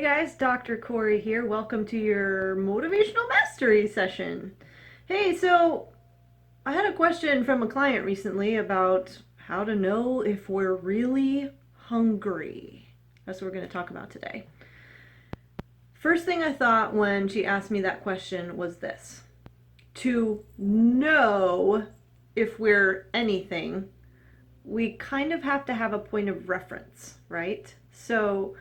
guys, Dr. Corey here. Welcome to your motivational mastery session. Hey, so I had a question from a client recently about how to know if we're really hungry. That's what we're going to talk about today. First thing I thought when she asked me that question was this: to know if we're anything, we kind of have to have a point of reference, right? So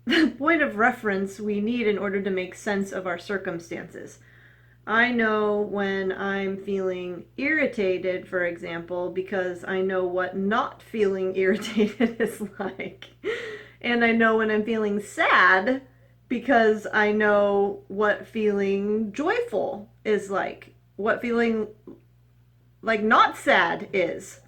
the point of reference we need in order to make sense of our circumstances. I know when I'm feeling irritated, for example, because I know what not feeling irritated is like. And I know when I'm feeling sad because I know what feeling joyful is like, what feeling like not sad is.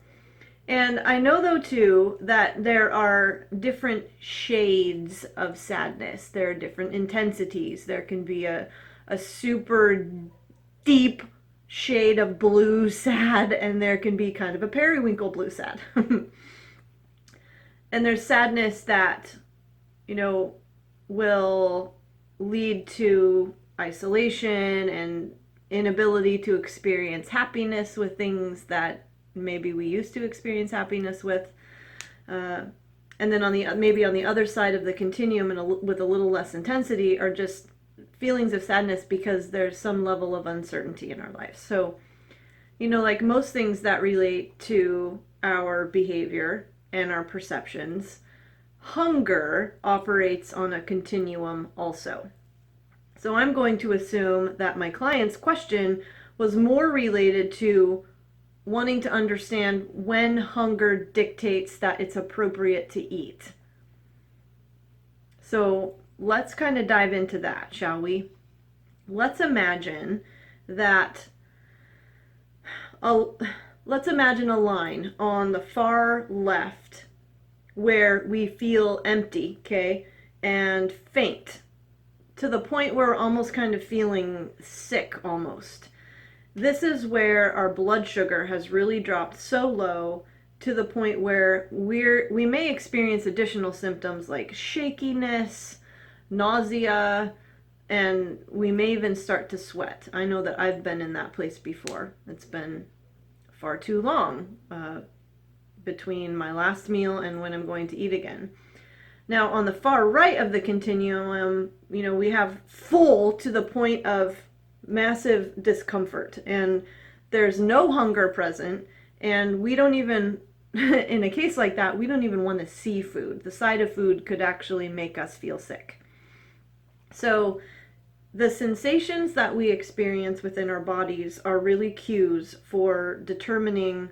And I know, though, too, that there are different shades of sadness. There are different intensities. There can be a super deep shade of blue sad, and there can be kind of a periwinkle blue sad. And there's sadness that, will lead to isolation and inability to experience happiness with things that maybe we used to experience happiness with, and then maybe on the other side of the continuum and with a little less intensity are just feelings of sadness because there's some level of uncertainty in our life. So, like most things that relate to our behavior and our perceptions, hunger operates on a continuum also. So I'm going to assume that my client's question was more related to wanting to understand when hunger dictates that it's appropriate to eat. So let's kind of dive into that, shall we? Let's imagine that let's imagine a line on the far left where we feel empty, okay, and faint to the point where we're almost kind of feeling sick almost. This is where our blood sugar has really dropped so low to the point where we may experience additional symptoms like shakiness, nausea, and we may even start to sweat. I know that I've been in that place before. It's been far too long between my last meal and when I'm going to eat again. Now, on the far right of the continuum, we have full to the point of massive discomfort, and there's no hunger present, and we don't even in a case like that, we don't even want to see food. The sight of food could actually make us feel sick. So the sensations that we experience within our bodies are really cues for determining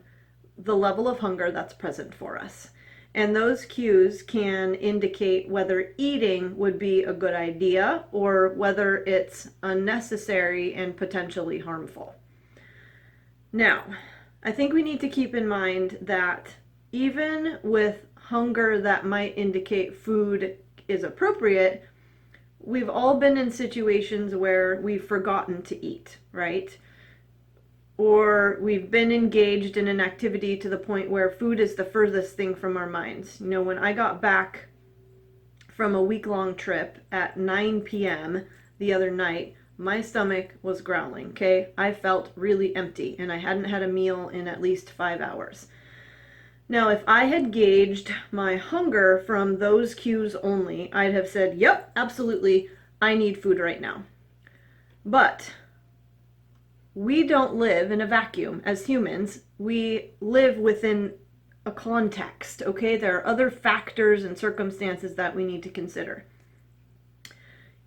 the level of hunger that's present for us. And those cues can indicate whether eating would be a good idea or whether it's unnecessary and potentially harmful. Now, I think we need to keep in mind that even with hunger that might indicate food is appropriate, we've all been in situations where we've forgotten to eat, right? Or we've been engaged in an activity to the point where food is the furthest thing from our minds. When I got back from a week-long trip at 9 p.m. the other night, my stomach was growling, okay? I felt really empty, and I hadn't had a meal in at least 5 hours. Now, if I had gauged my hunger from those cues only, I'd have said, yep, absolutely, I need food right now. But we don't live in a vacuum as humans. We live within a context, okay? There are other factors and circumstances that we need to consider.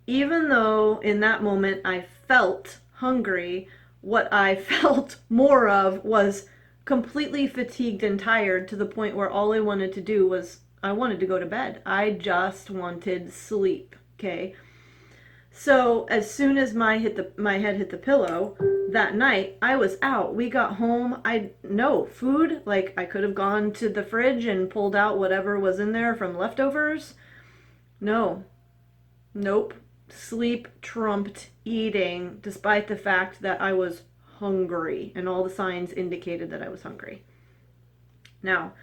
Even though in that moment I felt hungry, what I felt more of was completely fatigued and tired to the point where all I wanted to do was I wanted to go to bed. I just wanted sleep, okay? So as soon as my head hit the pillow that night, I was out. We got home. No food. Like, I could have gone to the fridge and pulled out whatever was in there from leftovers. No. Nope. Sleep trumped eating, despite the fact that I was hungry and all the signs indicated that I was hungry. Now,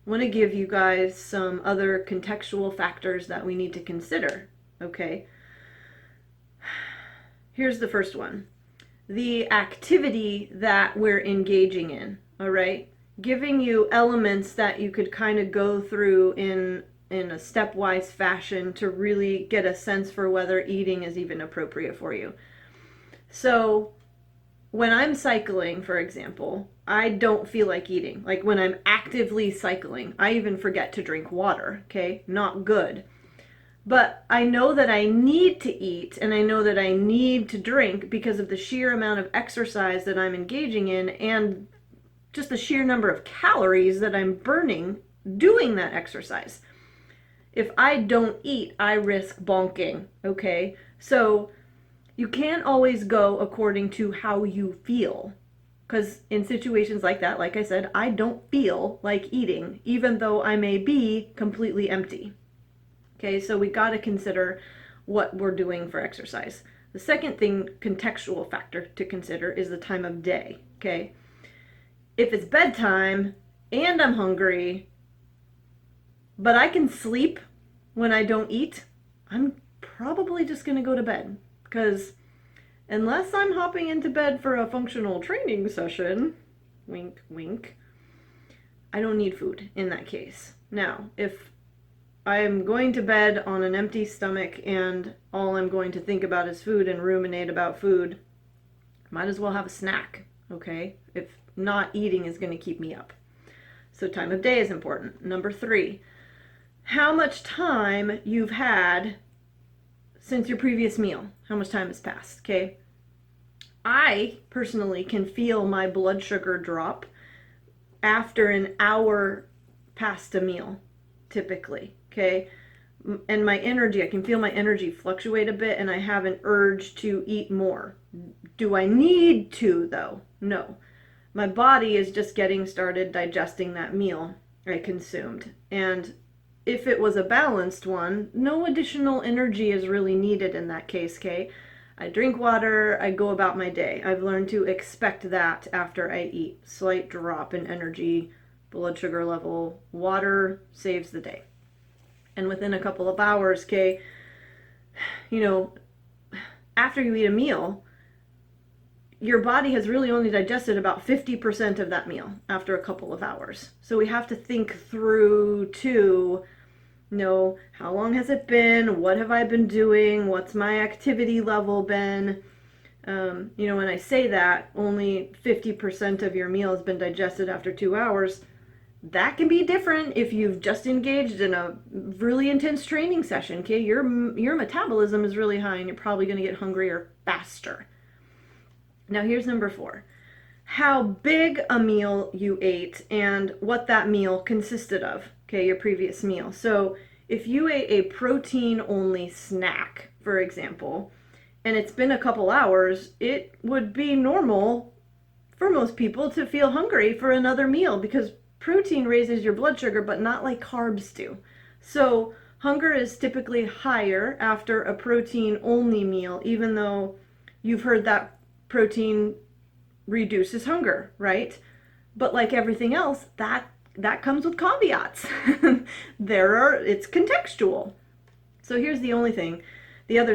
want to give you guys some other contextual factors that we need to consider, okay? Here's the first one. The activity that we're engaging in, all right? Giving you elements that you could kind of go through in a stepwise fashion to really get a sense for whether eating is even appropriate for you. So when I'm cycling, for example, I don't feel like eating. Like when I'm actively cycling, I even forget to drink water, okay? Not good. But I know that I need to eat and I know that I need to drink because of the sheer amount of exercise that I'm engaging in and just the sheer number of calories that I'm burning doing that exercise. If I don't eat, I risk bonking, okay? So you can't always go according to how you feel. Because in situations like that, like I said, I don't feel like eating, even though I may be completely empty. Okay, so we got to consider what we're doing for exercise. The second thing, contextual factor to consider, is the time of day, okay? If it's bedtime and I'm hungry, but I can sleep when I don't eat, I'm probably just going to go to bed. Because unless I'm hopping into bed for a functional training session, wink, wink, I don't need food in that case. Now, if I'm going to bed on an empty stomach and all I'm going to think about is food and ruminate about food, might as well have a snack, okay? If not eating is going to keep me up. So time of day is important. Number 3, how much time you've had since your previous meal. How much time has passed, okay? I personally can feel my blood sugar drop after an hour past a meal, typically, okay? And my energy, I can feel my energy fluctuate a bit and I have an urge to eat more. Do I need to, though? No. My body is just getting started digesting that meal I consumed. And if it was a balanced one, no additional energy is really needed in that case, okay? I drink water, I go about my day. I've learned to expect that after I eat. Slight drop in energy, blood sugar level, water saves the day. And within a couple of hours, okay, you know, after you eat a meal, your body has really only digested about 50% of that meal after a couple of hours. So we have to think through too, how long has it been? What have I been doing? What's my activity level been? When I say that only 50% of your meal has been digested after 2 hours, that can be different if you've just engaged in a really intense training session, okay? Your metabolism is really high and you're probably going to get hungrier faster. Now here's number 4. How big a meal you ate and what that meal consisted of, okay, your previous meal. So if you ate a protein-only snack, for example, and it's been a couple hours, it would be normal for most people to feel hungry for another meal because protein raises your blood sugar, but not like carbs do. So hunger is typically higher after a protein-only meal, even though you've heard that protein reduces hunger, right? But like everything else, that comes with caveats. It's contextual. So here's the other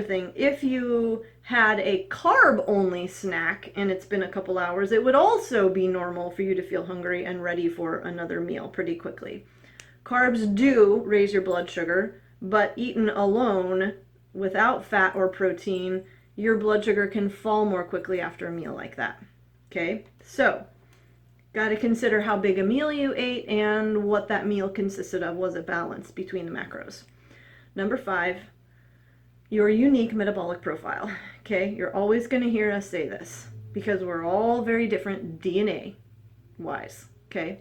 thing, if you had a carb-only snack and it's been a couple hours, it would also be normal for you to feel hungry and ready for another meal pretty quickly. Carbs do raise your blood sugar, but eaten alone, without fat or protein, your blood sugar can fall more quickly after a meal like that. Okay, so got to consider how big a meal you ate and what that meal consisted of. Was it balanced between the macros? Number 5, your unique metabolic profile. Okay, you're always going to hear us say this because we're all very different DNA wise. Okay,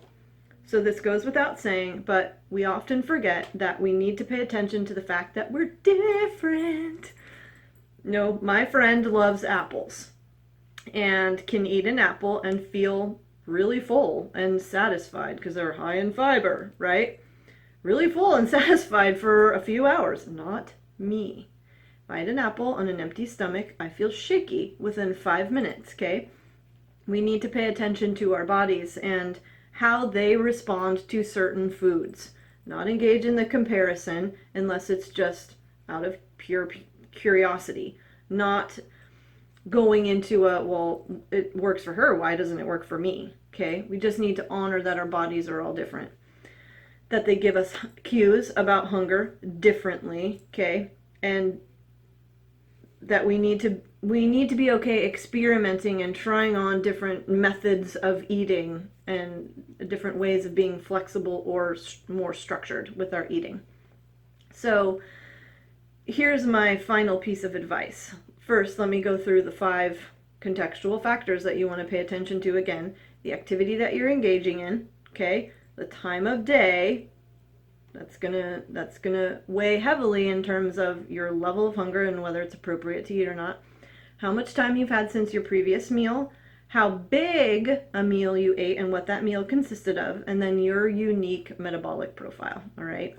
so this goes without saying, but we often forget that we need to pay attention to the fact that we're different. No, my friend loves apples and can eat an apple and feel really full and satisfied because they're high in fiber, right? Really full and satisfied for a few hours. Not me. If I eat an apple on an empty stomach, I feel shaky within 5 minutes, okay? We need to pay attention to our bodies and how they respond to certain foods. Not engage in the comparison unless it's just out of pure curiosity. Not going into a, well, it works for her, why doesn't it work for me? Okay, we just need to honor that our bodies are all different, that they give us cues about hunger differently, okay, and that we need to be okay experimenting and trying on different methods of eating and different ways of being flexible or more structured with our eating. So here's my final piece of advice. First, let me go through the 5 contextual factors that you want to pay attention to again. The activity that you're engaging in, okay? The time of day, that's gonna weigh heavily in terms of your level of hunger and whether it's appropriate to eat or not. How much time you've had since your previous meal, how big a meal you ate and what that meal consisted of, and then your unique metabolic profile, all right?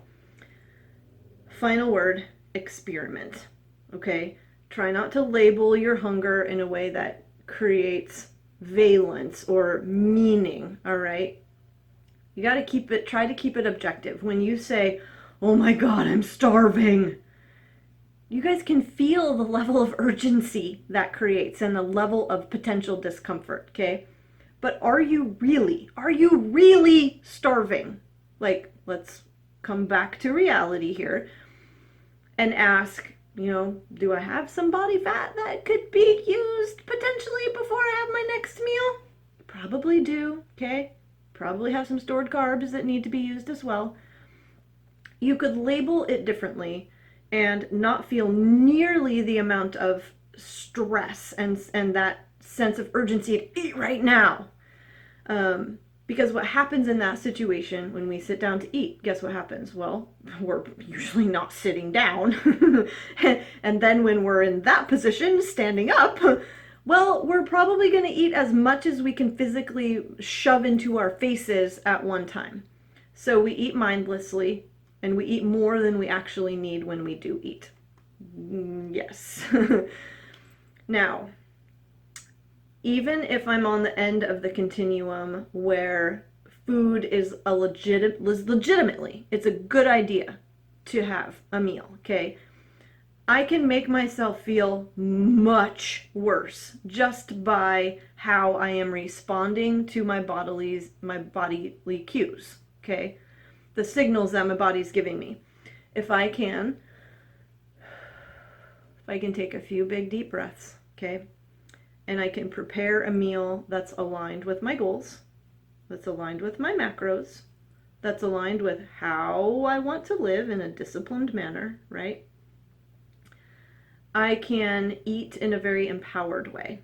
Final word, experiment, okay? Try not to label your hunger in a way that creates valence or meaning, all right? You got to try to keep it objective. When you say, oh my God, I'm starving, you guys can feel the level of urgency that creates and the level of potential discomfort, okay? But are you really starving? Like, let's come back to reality here and ask, do I have some body fat that could be used potentially before I have my next meal? Probably do, okay? Probably have some stored carbs that need to be used as well. You could label it differently and not feel nearly the amount of stress and that sense of urgency to eat right now. Because what happens in that situation when we sit down to eat, guess what happens? Well, we're usually not sitting down. And then when we're in that position, standing up, well, we're probably going to eat as much as we can physically shove into our faces at one time. So we eat mindlessly, and we eat more than we actually need when we do eat. Yes. Now, even if I'm on the end of the continuum where food is legitimately, it's a good idea to have a meal, okay? I can make myself feel much worse just by how I am responding to my bodily cues, okay? The signals that my body's giving me. If I can take a few big deep breaths, okay? And I can prepare a meal that's aligned with my goals, that's aligned with my macros, that's aligned with how I want to live in a disciplined manner, right? I can eat in a very empowered way.